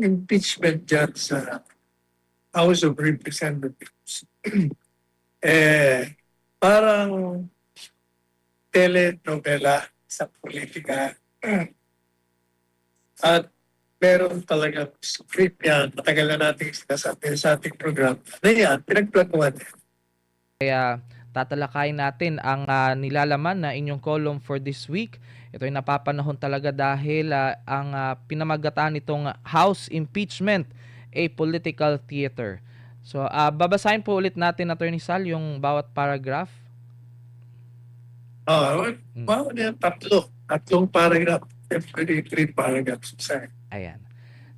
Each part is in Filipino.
pong impeachment dyan sa House of Representatives, parang telenovela sa politika. At meron talagang script yan. Matagal na natin sinasabi sa ating program. Ano yan? Pinagplanuhan. Kaya tatalakayin natin ang nilalaman na inyong column for this week. Ito ay napapanahon talaga dahil ang pinamagataan nitong House Impeachment, a political theater. So, babasahin po ulit natin, Attorney Sal, yung bawat paragraph. Wow, tatlong paragraph. Three paragraphs. Ayan.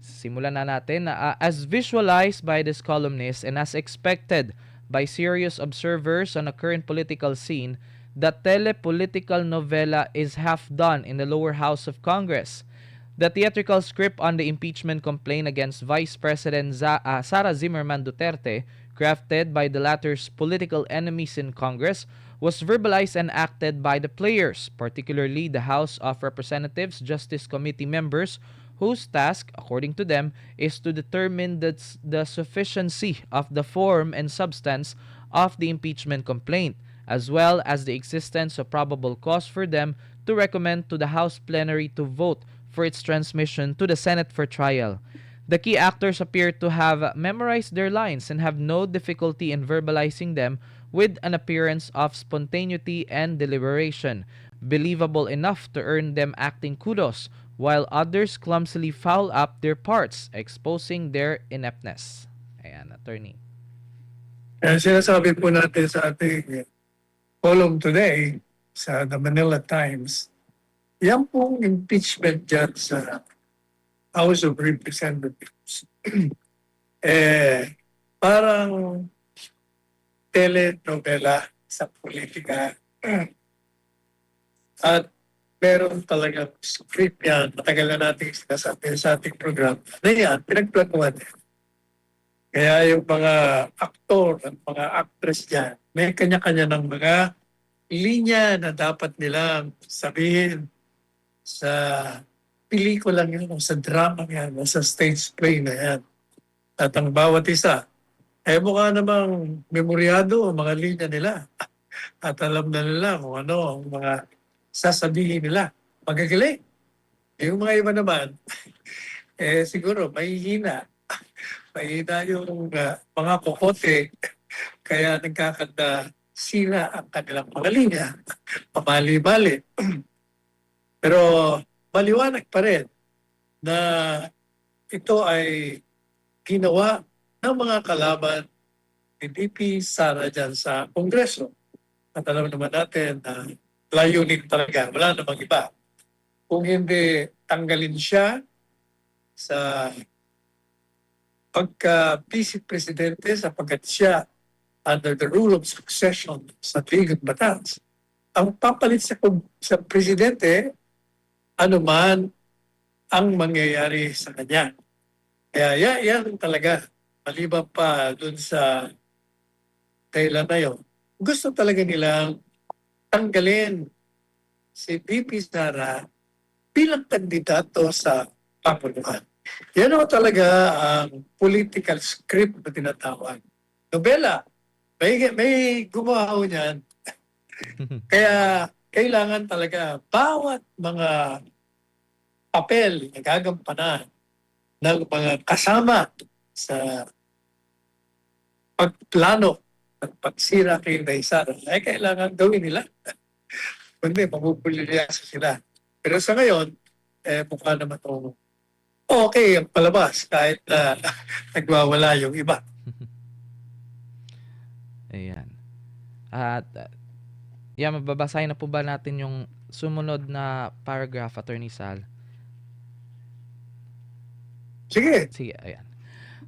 Simulan na natin. As visualized by this columnist and as expected by serious observers on the current political scene, the telepolitical novela is half done in the lower house of Congress. The theatrical script on the impeachment complaint against Vice President Sara Zimmerman Duterte, crafted by the latter's political enemies in Congress, was verbalized and acted by the players, particularly the House of Representatives Justice Committee members, whose task, according to them, is to determine the sufficiency of the form and substance of the impeachment complaint, as well as the existence of probable cause for them to recommend to the House plenary to vote for its transmission to the Senate for trial. The key actors appear to have memorized their lines and have no difficulty in verbalizing them with an appearance of spontaneity and deliberation, believable enough to earn them acting kudos, while others clumsily foul up their parts, exposing their ineptness. Ayan, attorney. Kaya sinasabi po natin sa ating column today sa The Manila Times, yan pong impeachment dyan sa House of Representatives. Parang telenovela sa politika. At meron talagang script yan. Matagal na natin sinasabi sa ating program. Ano yan? Pinagplanuhan. Kaya yung mga aktor at mga actress dyan, may kanya-kanya ng mga linya na dapat nilang sabihin sa pelikulang yan, o sa drama yan, o sa stage play na yan. At ang bawat isa, mukha namang memoryado ang mga linya nila. At alam na nila kung ano ang mga sasabihin nila. Magagaling. Yung mga iba naman, siguro mahihina. Mahihina yung mga kokote. Kaya nagkakanda sila ang kanilang mga linya. Pamali-bali. Pero maliwanag pa rin na ito ay ginawa ng mga kalaban ni VP Sara dyan sa Kongreso. At alam naman natin na layunin talaga, wala namang iba. Kung hindi tanggalin siya sa pagka-vice presidente sapagkat siya under the rule of succession sa Ligang Batas, ang papalit sa presidente, ano man ang mangyayari sa kanya. Kaya yan talaga, maliban pa dun sa kailan na yun, gusto talaga nilang tanggalin si VP Sara bilang kandidato sa Pangunahan. Yan o talaga ang political script na tinatawag. Nobela, may gumawa niyan. Kaya kailangan talaga bawat mga papel na gagampanan ng mga kasama sa pagplano at pagsira kay Sara ay kailangan gawin nila. Kundi mapupulilyasa sila. Pero sa ngayon, mukha naman ito okay ang palabas kahit nagwawala yung iba. Ayan. At mababasahin na po ba natin yung sumunod na paragraph, Attorney Sal? Sige. Ayan.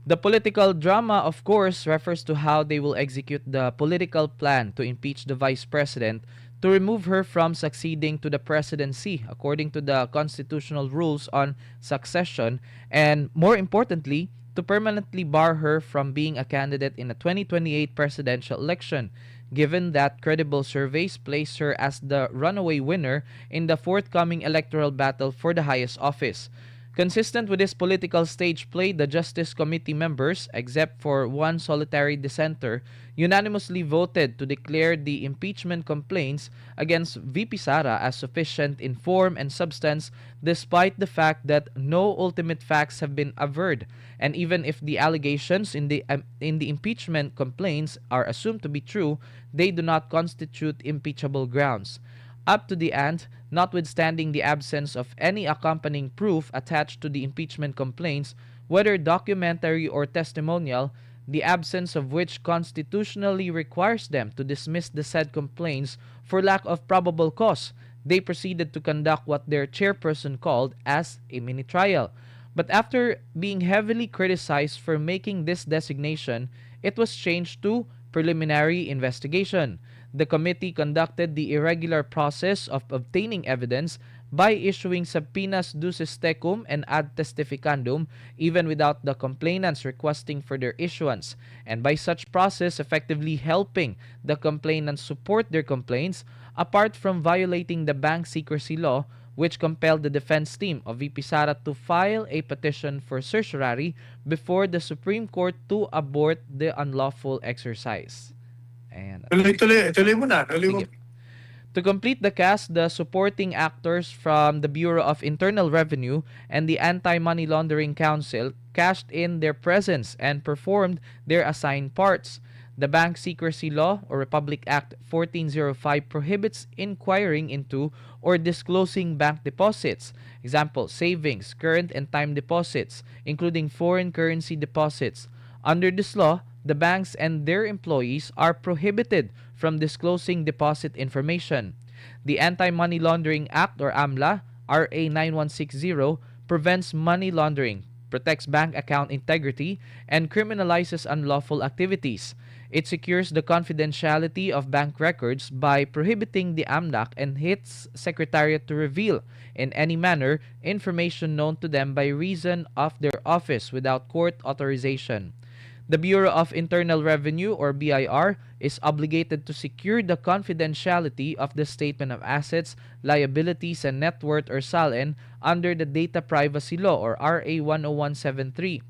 The political drama, of course, refers to how they will execute the political plan to impeach the Vice President to remove her from succeeding to the presidency according to the constitutional rules on succession, and more importantly, to permanently bar her from being a candidate in the 2028 presidential election, given that credible surveys place her as the runaway winner in the forthcoming electoral battle for the highest office. Consistent with this political stage play, the Justice Committee members, except for one solitary dissenter, unanimously voted to declare the impeachment complaints against VP Sara as sufficient in form and substance, despite the fact that no ultimate facts have been averred, and even if the allegations in the impeachment complaints are assumed to be true, they do not constitute impeachable grounds. Up to the end, notwithstanding the absence of any accompanying proof attached to the impeachment complaints, whether documentary or testimonial, the absence of which constitutionally requires them to dismiss the said complaints for lack of probable cause, they proceeded to conduct what their chairperson called as a mini trial. But after being heavily criticized for making this designation, it was changed to preliminary investigation. The committee conducted the irregular process of obtaining evidence by issuing subpoenas duces tecum and ad testificandum even without the complainants requesting for their issuance, and by such process effectively helping the complainants support their complaints, apart from violating the bank secrecy law, which compelled the defense team of VP Sara to file a petition for certiorari before the Supreme Court to abort the unlawful exercise. And Tuloy mo na. Tuloy mo. sige. To complete the cast, the supporting actors from the Bureau of Internal Revenue and the Anti-Money Laundering Council cashed in their presence and performed their assigned parts. The Bank Secrecy Law or Republic Act 1405 prohibits inquiring into or disclosing bank deposits, example, savings, current and time deposits, including foreign currency deposits. Under this law, the banks and their employees are prohibited from disclosing deposit information. The Anti-Money Laundering Act or AMLA, RA 9160, prevents money laundering, protects bank account integrity, and criminalizes unlawful activities. It secures the confidentiality of bank records by prohibiting the AMLAC and its secretariat to reveal, in any manner, information known to them by reason of their office without court authorization. The Bureau of Internal Revenue or BIR is obligated to secure the confidentiality of the statement of assets, liabilities, and net worth or SALN under the Data Privacy Law or RA 10173.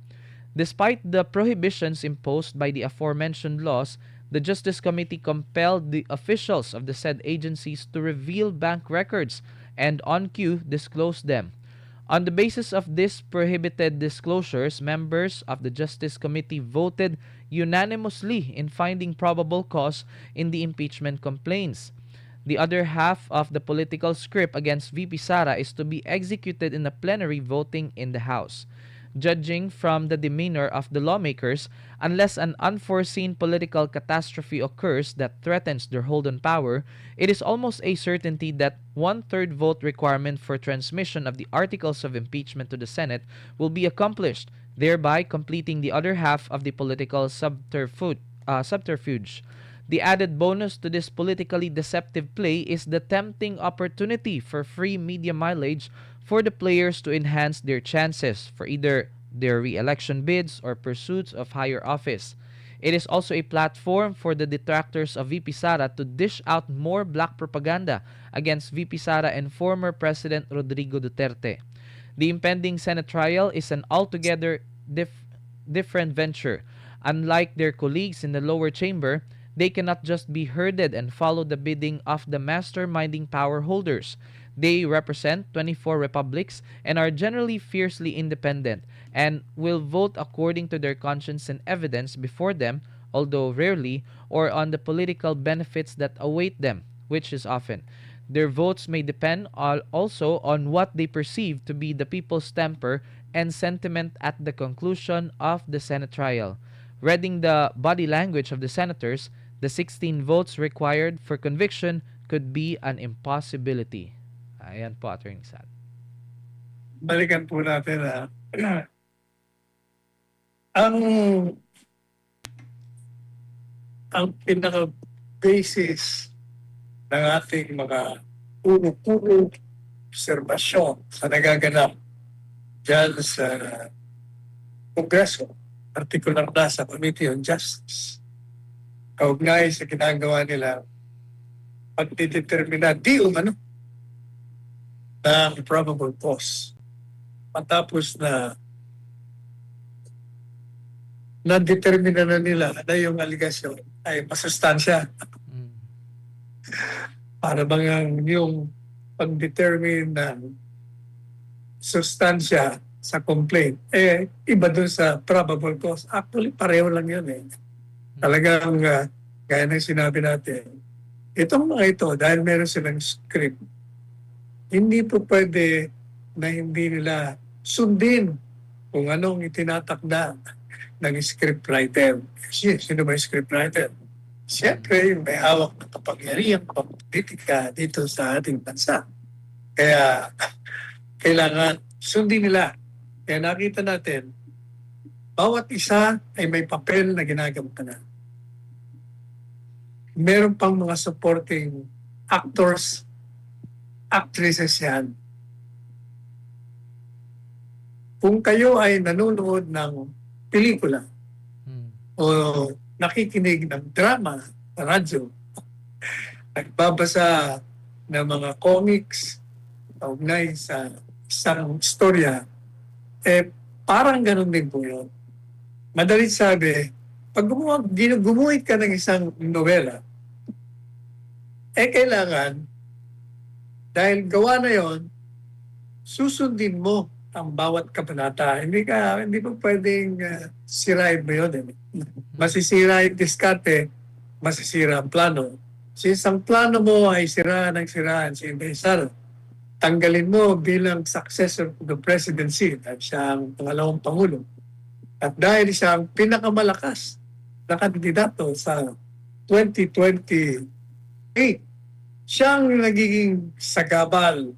Despite the prohibitions imposed by the aforementioned laws, the Justice Committee compelled the officials of the said agencies to reveal bank records and on cue disclose them. On the basis of these prohibited disclosures, members of the Justice Committee voted unanimously in finding probable cause in the impeachment complaints. The other half of the political script against VP Sara is to be executed in a plenary voting in the House. Judging from the demeanor of the lawmakers, unless an unforeseen political catastrophe occurs that threatens their hold on power, it is almost a certainty that one-third vote requirement for transmission of the articles of impeachment to the Senate will be accomplished, thereby completing the other half of the political subterfuge. The added bonus to this politically deceptive play is the tempting opportunity for free media mileage for the players to enhance their chances for either their re-election bids or pursuits of higher office. It is also a platform for the detractors of VP Sara to dish out more black propaganda against VP Sara and former President Rodrigo Duterte. The impending Senate trial is an altogether different venture. Unlike their colleagues in the lower chamber, they cannot just be herded and follow the bidding of the masterminding power holders. They represent 24 republics and are generally fiercely independent and will vote according to their conscience and evidence before them, although rarely, or on the political benefits that await them, which is often. Their votes may depend also on what they perceive to be the people's temper and sentiment at the conclusion of the Senate trial. Reading the body language of the senators, the 16 votes required for conviction could be an impossibility. Ayan po, Attorney Sal. Balikan po natin ang pinaka-basis ng ating mga puro-puro obserbasyon sa nagaganap dyan sa Kongreso, particular na sa Committee on Justice, kaugnay sa ginagawa nila pagdidetermina di umano ng probable cause matapos na-determine na nila na yung aligasyon ay masustansya. Mm. Para bang yung pag-determine ng sustansya sa complaint, iba dun sa probable cause. Actually, pareho lang yun eh. Talagang, gaya ng sinabi natin, itong mga ito, dahil meron silang script, hindi po pwede na hindi nila sundin kung anong itinatakda ng scriptwriter. Kasi sino ba yung scriptwriter? Siyempre, yung may hawak ng kapangyarihan politika dito sa ating bansa. Kaya, kailangan sundin nila. Kaya nakita natin, bawat isa ay may papel na ginagampanan. Meron pang mga supporting actors, actresses yan. Kung kayo ay nanonood ng pelikula o nakikinig ng drama sa radyo, nagbabasa ng mga comics kaugnay sa isang istorya, parang ganun din po yun. Madalit sabi, pag gumuhit ka ng isang nobela, kailangan, dahil gawa na yon, susundin mo ang bawat kabanata. Hindi mo pwedeng sirain mo yun. Masisira yung diskarte, masisira ang plano. Since ang plano mo ay siraan si Inday tanggalin mo bilang successor to the presidency at siya ang pangalawang pangulo. At dahil siya ang pinakamalakas na kandidato sa 2028, siya ang nagiging sagabal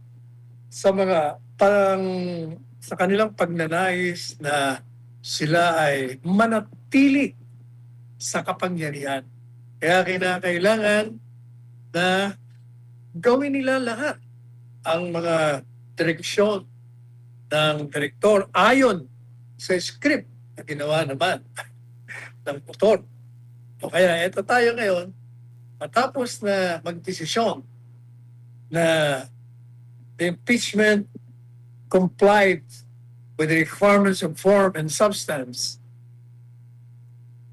sa mga sa kanilang pagnanais na sila ay manatili sa kapangyarihan. Kaya kinakailangan na gawin nila lahat ang mga direksyon ng direktor ayon sa script na ginawa naman ng motor. O kaya ito tayo ngayon, matapos na magdesisyon na the impeachment complied with the requirements of form and substance,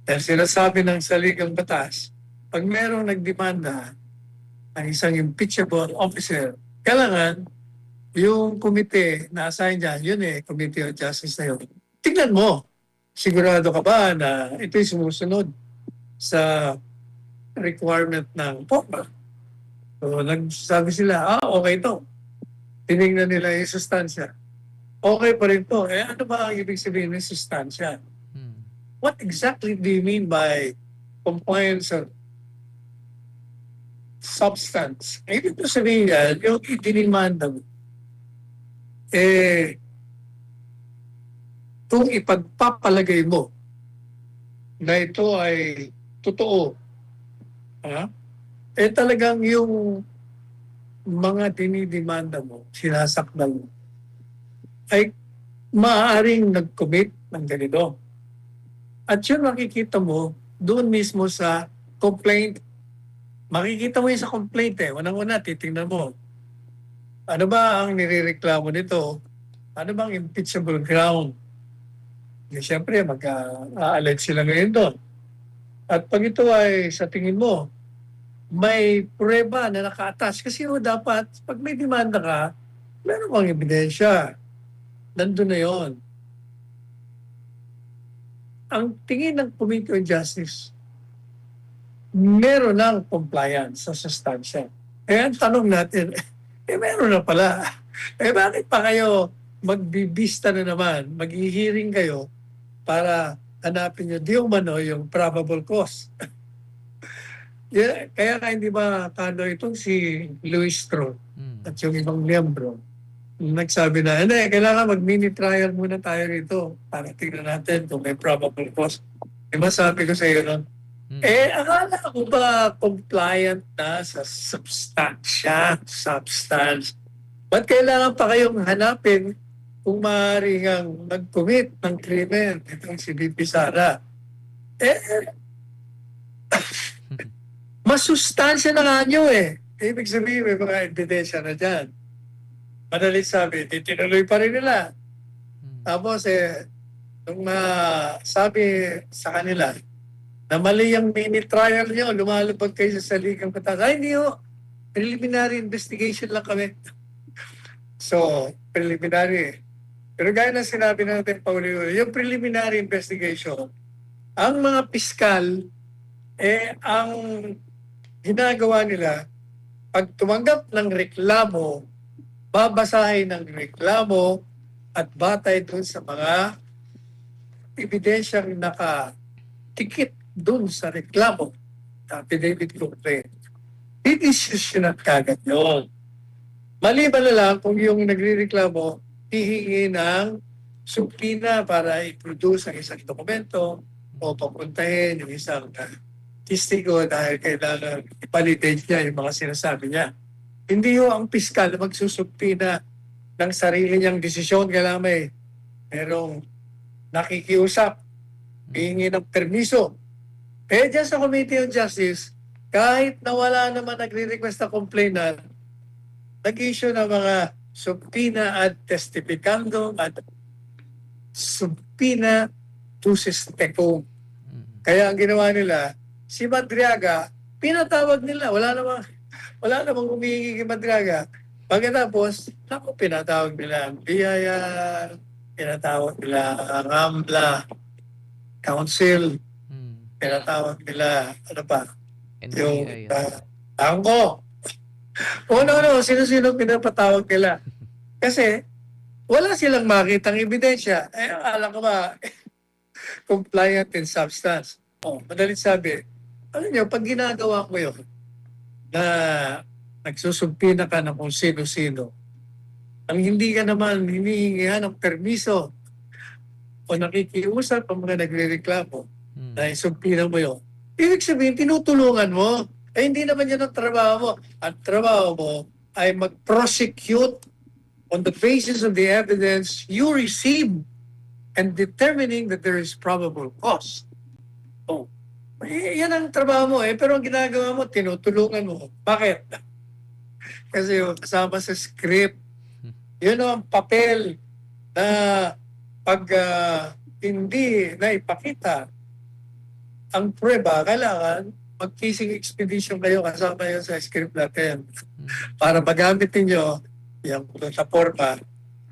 dahil sinasabi ng saligang batas, pag merong nagdemanda ng isang impeachable officer, kailangan yung komite na assign dyan, yun Committee on Justice na yun. Tignan mo, sigurado ka ba na ito'y sumusunod sa requirement ng forma? So, nagsasabi sila, okay to. Tinignan nila yung sustansya. Okay pa rin to. Ano ba ang ibig sabihin ng sustansya? What exactly do you mean by compliance of substance? Ibig ko sabihin yan, yung itinimanda mo, kung ipagpapalagay mo na ito ay totoo, talagang yung mga dinidemanda mo, sinasakdal mo, ay maaaring nag-commit ng ganito. At yun makikita mo doon mismo sa complaint. Makikita mo yun sa complaint Unang-una, titingnan mo. Ano ba ang nirereklamo nito? Ano bang impeachable ground? Siyempre, mag-a-allege sila ngayon doon. At pag ito ay sa tingin mo, may prueba na naka-attach. Kasi dapat, pag may demanda ka, meron kang ebidensya. Nandun na yon. Ang tingin ng Committee on Justice, meron ng compliance sa sustansya. Ang tanong natin, meron na pala. Bakit pa kayo magbibista na naman, mag-i-hearing kayo para hanapin nyo di umano yung probable cause? Kaya hindi ba kano itong si Luis Tro at yung ibang miyembro, nagsabi na, kailangan mag-mini trial muna tayo rito para tingnan natin kung may probable cause. Diba sabi ko sa iyo nun, akala ko ba compliant na sa substance? Ba't kailangan pa kayong hanapin kung maaaring ang nag-commit ng krimen itong si BP Sara? Masustansya na nga nyo Ibig sabihin, may mga ebidensya na dyan. Madalit sabi, tinuloy pa rin nila. Tapos nung sabi sa kanila na mali yung mini trial nyo, lumalabag kayo sa saligang batas. Ay, hindi ho. Preliminary investigation lang kami. So, preliminary. Pero gaya na sinabi natin, Pauli, yung preliminary investigation, ang mga piskal, ang ginagawa nila, pag tumanggap ng reklamo, babasahin ng reklamo at batay dun sa mga ebidensyang nakatikit dun sa reklamo, affidavit complaint. I-issue at kagad yun. Maliban na lang kung yung nagre-reklamo hihingi ng subpoena para i-produce ang isang dokumento o papuntahin yung isang testigo dahil kailangan i-validate niya yung mga sinasabi niya. Hindi ho ang piskal na magsusubpoena ng sarili niyang desisyon. Kailangan merong nakikiusap, hihingi ng permiso. Diyan sa Committee on Justice, kahit na wala naman nagre-request na complainant, nag-issue ng mga subpoena ad testificandum at subpoena tusis tecum. Kaya ang ginawa nila, si Madriaga, pinatawag nila. Wala namang humihingi kay Madriaga. Pagkatapos, pinatawag nila ang Biyaya, pinatawag nila ang AMLA, Council, pinatawag nila, ano pa? Yung Angko. Sino-sino pinapatawag nila. Kasi, wala silang makitang ebidensya. Alam ko ba, compliant in substance. Madalit sabi, alam niyo, pag ginagawa ko yun, na nagsusumpina ka ng kung sino-sino, ang hindi ka naman hinihingihan ng permiso o nakikiusap ang mga nagre-reklamo na isumpina mo yun, ibig sabihin, tinutulungan mo. Hindi naman yan ang trabaho mo. Ang trabaho mo ay mag-prosecute on the basis of the evidence you receive and determining that there is probable cause. Yan ang trabaho mo pero ang ginagawa mo, tinutulungan mo. Bakit? Kasi kasama sa script, yun ang papel na pag hindi na ipakita ang prueba, kailangan mag-casing expedition kayo kasama yun sa script natin para magamit ninyo yung plataforma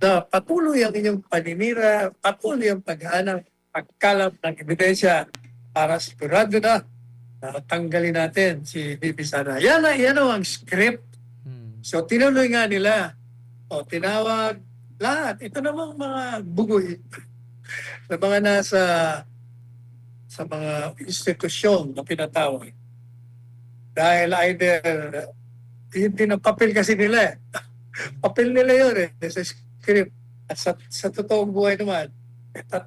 na patuloy ang inyong paninira, patuloy ang paghanap, pagkalap ng ebidensya para sigurado na tanggalin natin si Bibi Sara. Yan ang script. So tinuloy nga nila. Tinawag lahat. Ito namang mga bugoy na mga nasa sa mga institusyon na pinatawag. Dahil either hindi na papel kasi nila papel nila yun sa script. At sa totoong buhay naman,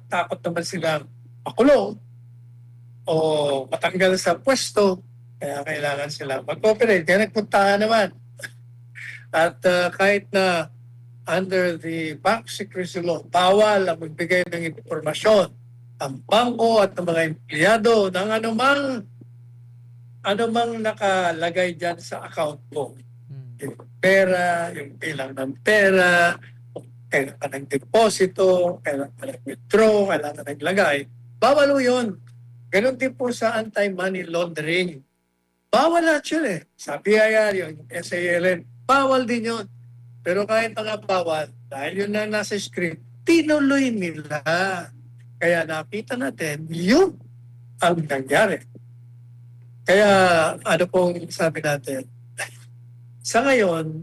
takot naman silang makulong o matanggal sa pwesto, kaya kailangan sila mag-cooperate. Kaya nagpuntahan naman. At kahit na under the Bank Secrecy Law, bawal ang magbigay ng impormasyon ang bangko at ang mga empleyado ng anumang nakalagay dyan sa account mo. Yung pera, yung bilang ng pera, kailan ka nag-deposito, kailan ka nag-withdraw, kailan ka naglagay. Bawal mo yun. Ganon din po sa anti-money laundering. Bawal actually. Sa BIR, yung SALN, bawal din yun. Pero kahit nga bawal, dahil yun na nasa script, tinuloy nila. Kaya nakita natin, yun ang nangyari. Kaya ano pong sabi natin, sa ngayon,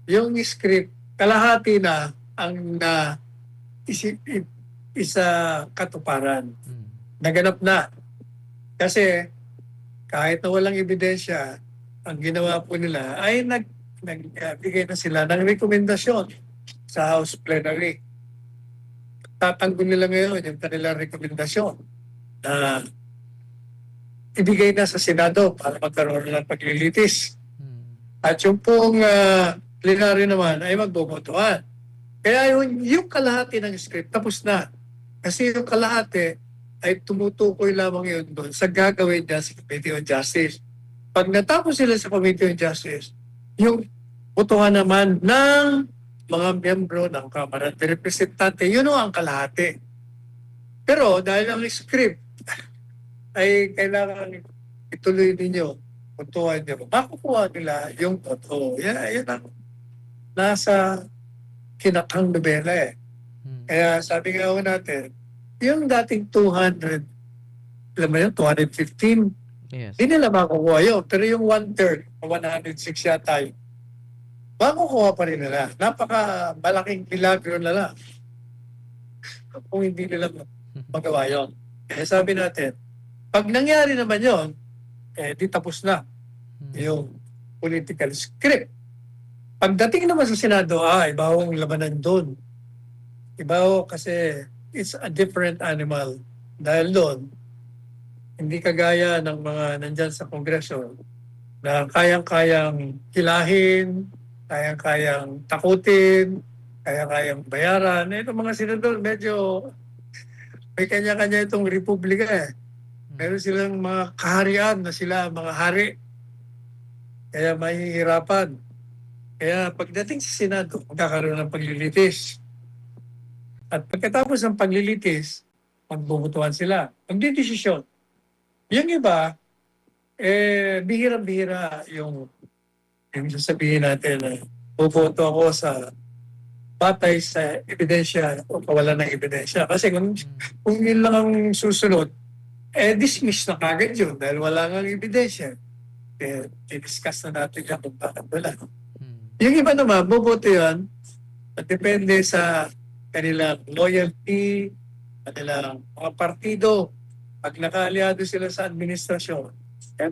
yung script, kalahati na ang isa katuparan. Naganap na. Kasi kahit na walang ebidensya, ang ginawa po nila ay nagbigay na sila ng rekomendasyon sa House Plenary. Tatanggol nila ngayon yung kanilang rekomendasyon na ibigay na sa Senado para magkaroon ng paglilitis. At yung pong plenary naman ay magbobotohan. Kaya yung kalahati ng script tapos na. Kasi yung kalahati ay tumutukoy lamang yun doon sa gagawin niya sa Committee on Justice. Pag natapos sila sa Committee on Justice, yung botohan naman ng mga miyembro ng Kamara de Representante, yun ang kalahati. Pero dahil ang script ay kailangan ituloy ninyo, puntuhan nyo, makukuha nila yung totoo. Yan ang nasa kinakang nobela eh. Mm. Kaya sabi nga ho natin, yung dating 200, alam mo yun, 215, Yes. hindi nila makukuha yun. Pero yung 1/3, 106 yata yun, makukuha pa rin nila. Napaka malaking milagro na lang kung hindi nila magawa yun. Kaya sabi natin, pag nangyari naman yun, di tapos na Mm. yung political script. Pagdating naman sa Senado, iba ang labanan doon. Iba ho kasi it's a different animal. Dahil doon, hindi kagaya ng mga nandyan sa Kongreso na kayang-kayang hilahin, kayang-kayang takutin, kayang-kayang bayaran. Itong mga senador, medyo may kanya-kanya itong republika eh. Meron silang mga kaharian na sila, mga hari. Kaya mahihirapan. Kaya pagdating sa Senado, magkakaroon ng paglilitis. At pagkatapos ng paglilitis, magbubutuhan sila. Magdidesisyon. Yung iba, bihirang-bihira yung sasabihin natin na buboto ako sa batay sa ebidensya o kawalan ng ebidensya. Kasi kung yun lang ang susunod, dismiss na kagad yun dahil wala nga ebidensya. I-discuss na natin yan kung bakit wala. Mm. Yung iba naman, boboto yan, at depende sa kanilang loyalty, kanilang mga partido. Pag nakaaliado sila sa administrasyon,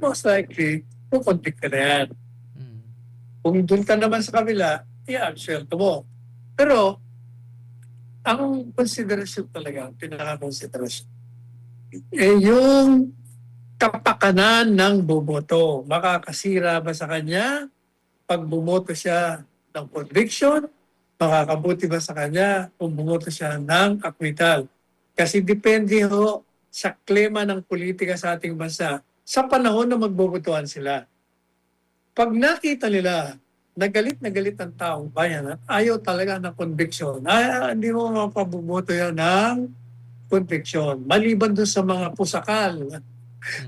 most likely, pukontik ka na yan. Mm. Kung doon ka naman sa kabila, i-absuelto mo. Pero, ang konsiderasyon talaga, ang pinaka-konsiderasyon, yung kapakanan ng boboto. Makakasira ba sa kanya pag bumoto siya ng conviction? Makakabuti ba sa kanya kung bumoto siya ng acquittal? Kasi depende ho sa klima ng politika sa ating bansa sa panahon na magbobotohan sila. Pag nakita nila na galit ang taong bayan at ayaw talaga ng conviction, hindi mo mapabuboto yan ng conviction. Maliban doon sa mga pusakal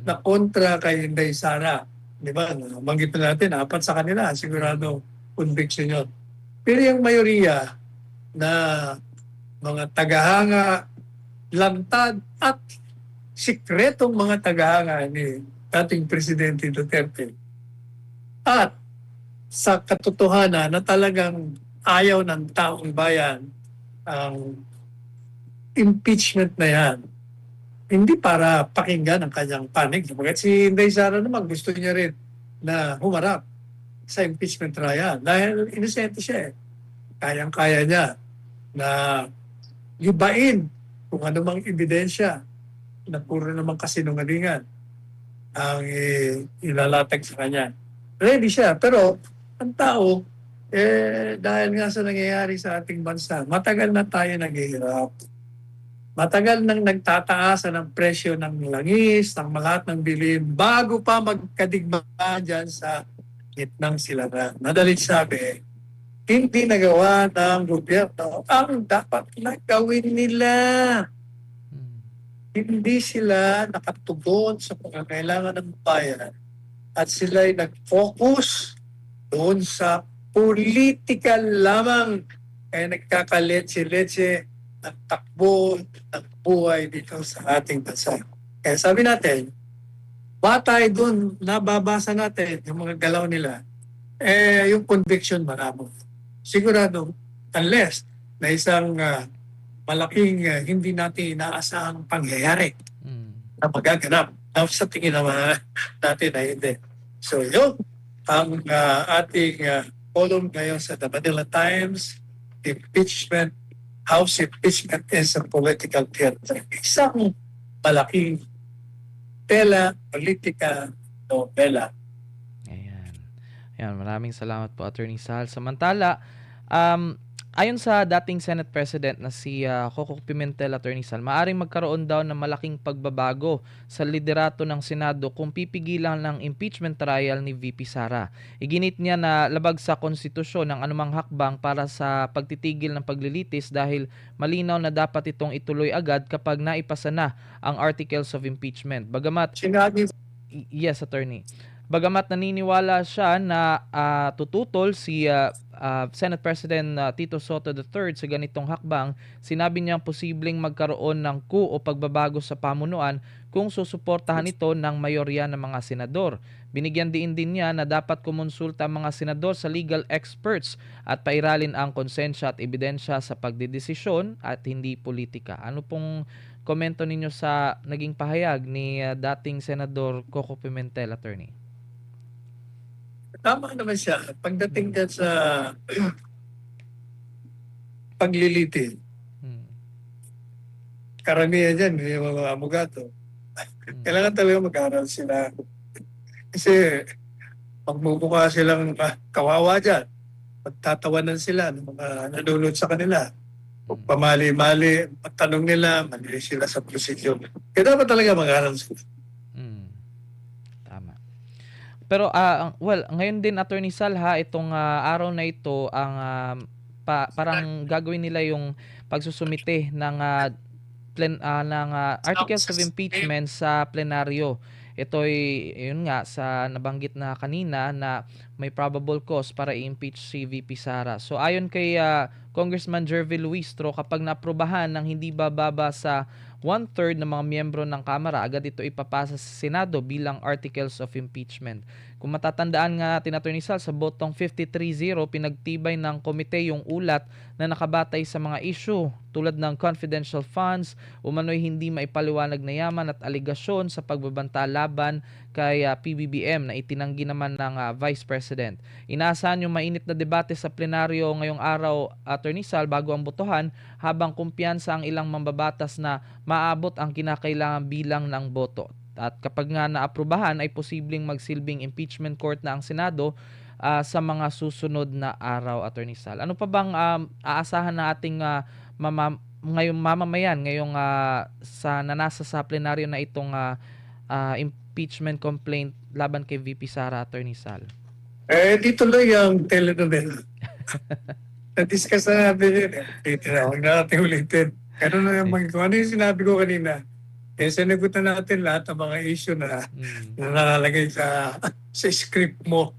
na kontra kay Inday Sara. Di ba? Manggit na natin, 4 sa kanila, sigurado conviction yun. Pero yung mayoriya na mga tagahanga, lantad at sikretong mga tagahanga ni dating Presidente Duterte at sa katotohanan na talagang ayaw ng taong bayan ang impeachment na yan, hindi para pakinggan ang kanyang panig. Bakit si Inday Sara naman gusto niya rin na humarap sa impeachment trial dahil inosente siya eh. Kayang-kaya niya na libain kung anumang ebidensya na puro namang kasinungalingan ang ilalatag sa kanya. Ready siya. Pero ang tao, dahil nga sa nangyayari sa ating bansa, matagal na tayo naghihirap. Matagal nang nagtataas ang presyo ng langis, ng lahat ng bilhin, bago pa magkadigma dyan sa gitnang silangan. Madalit sabi, hindi nagawa ng gobyerno ang dapat na gawin nila. Mm. Hindi sila nakatugon sa pangangailangan ng bayan at sila'y nag-focus doon sa political lamang kaya nagkakaletse-letse ang takbo ng buhay dito sa ating bansa. Kaya sabi natin, batay doon, nababasa natin yung mga galaw nila, yung conviction maramo. Sigurado, unless na isang malaking hindi natin inaasahang pangyayari Mm. na magaganap. Sa tingin naman natin ay hindi. So yun, ang ating column ngayon sa The Manila Times, impeachment, House impeachment is a political theater. Isang malaking politika novela. Ayan. Ayan, maraming salamat po, Attorney Sal. Samantala, um, Ayon sa dating Senate President na si Coco Pimentel, Attorney Sal, maaaring magkaroon daw ng malaking pagbabago sa liderato ng Senado kung pipigilan ng impeachment trial ni VP Sara. Iginit niya na labag sa konstitusyon ang anumang hakbang para sa pagtitigil ng paglilitis dahil malinaw na dapat itong ituloy agad kapag naipasa na ang articles of impeachment. Bagamat Sinabi Yes, attorney. Bagamat naniniwala siya na tututol si Senate President Tito Soto III sa ganitong hakbang, sinabi niyang posibleng magkaroon ng coup o pagbabago sa pamunuan kung susuportahan ito ng mayorya ng mga senador. Binigyan din niya na dapat kumonsulta ang mga senador sa legal experts at pairalin ang konsensya at ebidensya sa pagdedesisyon at hindi politika. Ano pong komento ninyo sa naging pahayag ni dating Senador Coco Pimentel, attorney? tama naman siya. Pagdating dyan sa paglilitin, Hmm. karamihan dyan, yung mga abogado, Hmm. kailangan talaga mag-aral sila. Kasi magmumukha silang kawawa dyan. Magtatawanan sila ng mga nanonood sa kanila. Kung pamali-mali, magtanong nila, mali sila sa procedure. Kaya dapat talaga mag-aral sila. Hmm. Tama. Pero well, ngayon din Attorney Sal ha, itong araw na ito ang parang gagawin nila yung pagsusumite ng articles of impeachment sa plenaryo. Ito'y yun nga sa nabanggit na kanina na may probable cause para i-impeach si VP Sara. So ayon kay Congressman Jervy Luistro, kapag naaprubahan ng hindi bababa sa 1/3 ng mga miyembro ng Kamara, agad ito ipapasa sa Senado bilang articles of impeachment. Kung matatandaan nga natin, Attorney Sal, sa botong 53-0, pinagtibay ng komite yung ulat na nakabatay sa mga issue tulad ng confidential funds, umano'y hindi maipaliwanag na yaman at aligasyon sa pagbabanta laban kay PBBM na itinanggi naman ng Vice President. Inaasahan yung mainit na debate sa plenaryo ngayong araw, Attorney Sal, bago ang botohan, habang kumpiyansa ang ilang mambabatas na maabot ang kinakailangan bilang ng boto. At kapag nga naaprubahan ay posibleng magsilbing impeachment court na ang Senado sa mga susunod na araw, Attorney Sal. Ano pa bang aasahan na ating ngayong mamamayan ngayong sa nanasa sa plenaryo na itong impeachment complaint laban kay VP Sara, Attorney Sal? Dito lang yung telenovela. Na-discuss na natin yun. Huwag na natin ulitin. Ganun na yung kung ano yung sinabi ko kanina. Sinagot na natin lahat ng mga issue na nalalagay sa script mo.